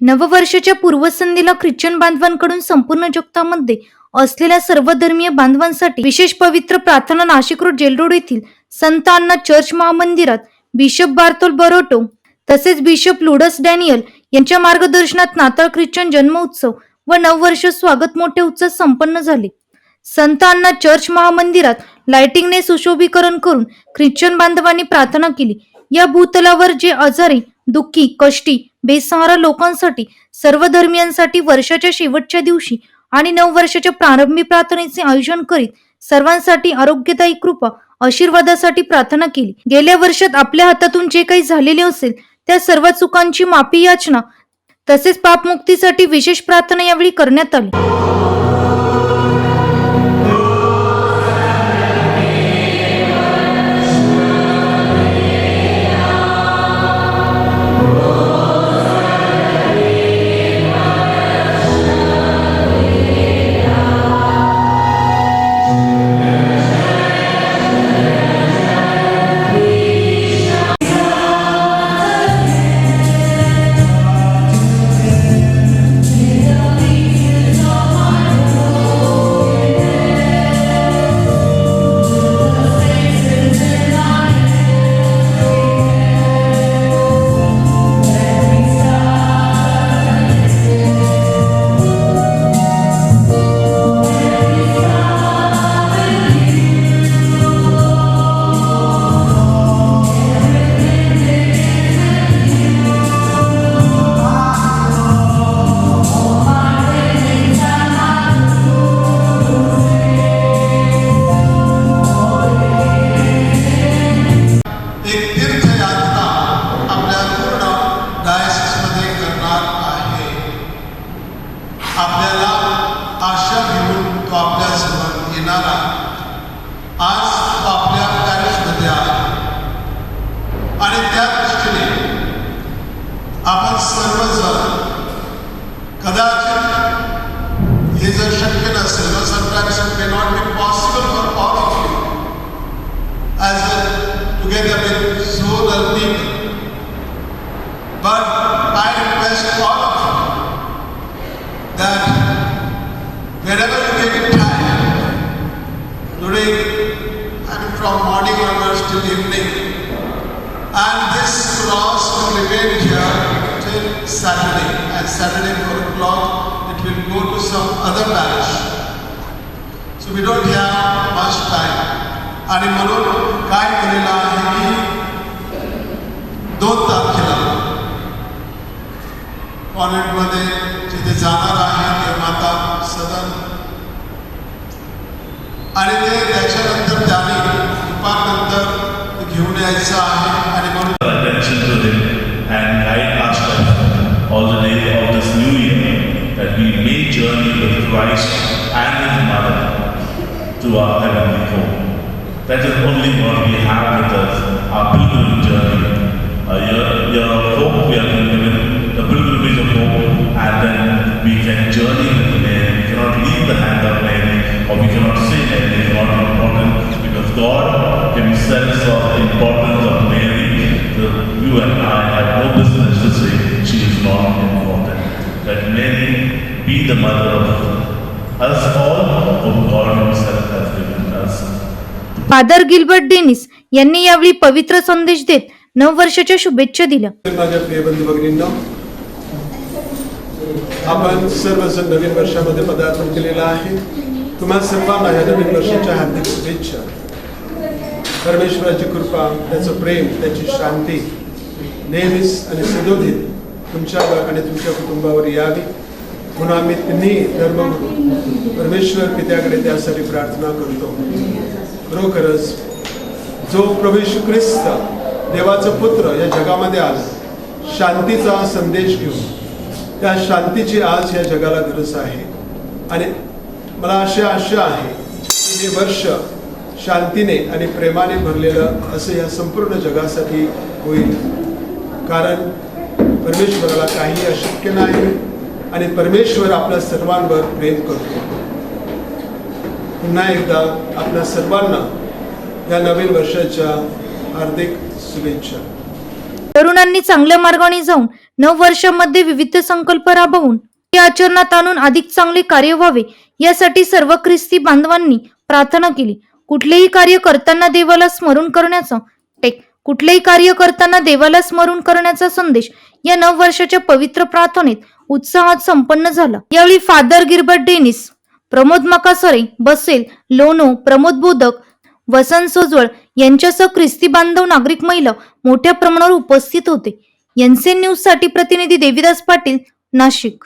नववर्षाच्या पूर्वसंध्येला ख्रिश्चन बांधवांकडून संपूर्ण जगतामध्ये असलेल्या सर्व धर्मीय बांधवांसाठी विशेष पवित्र प्रार्थना नाशिक रोड जेल रोड येथील संत अण्णा चर्च महामंदिरात बिशप बार्थोल बरोटो तसेच बिशप लुडस डॅनियल यांच्या मार्गदर्शनात नाताळ ख्रिश्चन जन्म उत्सव व नववर्ष स्वागत मोठे उत्सव संपन्न झाले। संत अण्णा चर्च महामंदिरात लाइटिंगने सुशोभीकरण करून ख्रिश्चन बांधवांनी प्रार्थना केली। या भूतलावर जे आजारी, दुःखी, कष्टी, बेसहारा लोकांसाठी, सर्व धर्मियांसाठी वर्षाच्या शेवटच्या दिवशी आणि नववर्षाच्या प्रारंभी प्रार्थनेचे आयोजन करीत सर्वांसाठी आरोग्यदायी कृपा आशीर्वादासाठी प्रार्थना केली। गेल्या वर्षात आपल्या हातातून जे काही झालेले असेल त्या सर्व चुकांची माफी याचना तसेच पापमुक्तीसाठी विशेष प्रार्थना यावेळी करण्यात आली। आपल्याला आशा घेऊन तो आपल्या समोर येणारा आज तो आपल्या पॅरिसमध्ये आहे आणि त्या दृष्टीने आपण सर्वजण कदाचित हे जर शक्य नसेल ना sometimes it may not be possible for all of you as together with so other people, but I request all of you that wherever you get time, today I mean from morning onwards till evening, and this cross will remain here till Saturday, and Saturday 4 o'clock it will go to some other parish. So we don't have much time. आणि म्हणून काय केलेलं आहे की 2 तारखेला कॉन्व्हेंटमध्ये जिथे जाणार आहे ते माता सदन आणि ते त्याच्यानंतर त्याने दुपारनंतर घेऊन यायचं आहे आणि म्हणून attention to them and guide us all the day of this new year that we may journey with Christ and His Mother to our heavenly home. That is only what we have with us, our pilgrimage journey. A year of hope, we are given the pilgrimage of hope, and then we can journey with Mary. We cannot leave the hand of Mary, or we cannot say Mary is not important, because God Himself saw the importance of Mary. You and I have no business to say she is not important. That Mary be the mother of us all, whom God Himself has given us. Father Gilbert Dennis यांनी यावेळी पवित्र संदेश देत नववर्षाच्या शुभेच्छा दिल्या। माझ्या प्रिय बंधू भगिनींनो, आपण सर्वजण नवीन वर्षामध्ये पदार्पण केलेलं आहे। तुम्हा सर्वांना या नवीन वर्षाच्या हार्दिक शुभेच्छा। परमेश्वराची कृपा, त्याचं प्रेम, त्याची शांती नेहमीच आणि सदोदित तुमच्यावर आणि तुमच्या कुटुंबावर यावी म्हणून आम्ही तिन्ही धर्मगुरू परमेश्वर पित्याकडे त्यासाठी प्रार्थना करतो। खरोखरच जो प्रभू येशू ख्रिस्त देवाचा पुत्र या जगामध्ये आला शांतीचा संदेश घेऊन, त्या शांतीची आज या जगाला गरज आहे आणि मला अशी आशा आहे की हे वर्ष शांतीने आणि प्रेमाने भरलेलं असं या संपूर्ण जगासाठी होईल, कारण परमेश्वराला काही अशक्य नाही आणि परमेश्वर आपल्या सर्वांवर प्रेम करतो। पुन्हा एकदा आपल्या सर्वांना या नवीन वर्षाच्या हार्दिक शुभेच्छा। तरुणांनी चांगल्या मार्गाने जाऊन नववर्षामध्ये विविध संकल्प राबवून ते आचरणात आणून अधिक चांगले कार्य व्हावे यासाठी सर्व ख्रिस्ती बांधवांनी प्रार्थना केली. कुठलेही कार्य करताना देवाला स्मरून करण्याचा संदेश या नववर्षाच्या पवित्र प्रार्थनेत उत्साहात संपन्न झाला. यावेळी Father Gilbert Dennis, Pramod Makasare, बसेल लोनो, प्रमोद बोधक, वसंत सोजवळ यांच्यासह ख्रिस्ती बांधव, नागरिक, महिला मोठ्या प्रमाणावर उपस्थित होते. एनसीएन न्यूज साठी प्रतिनिधी देविदास पाटील, नाशिक.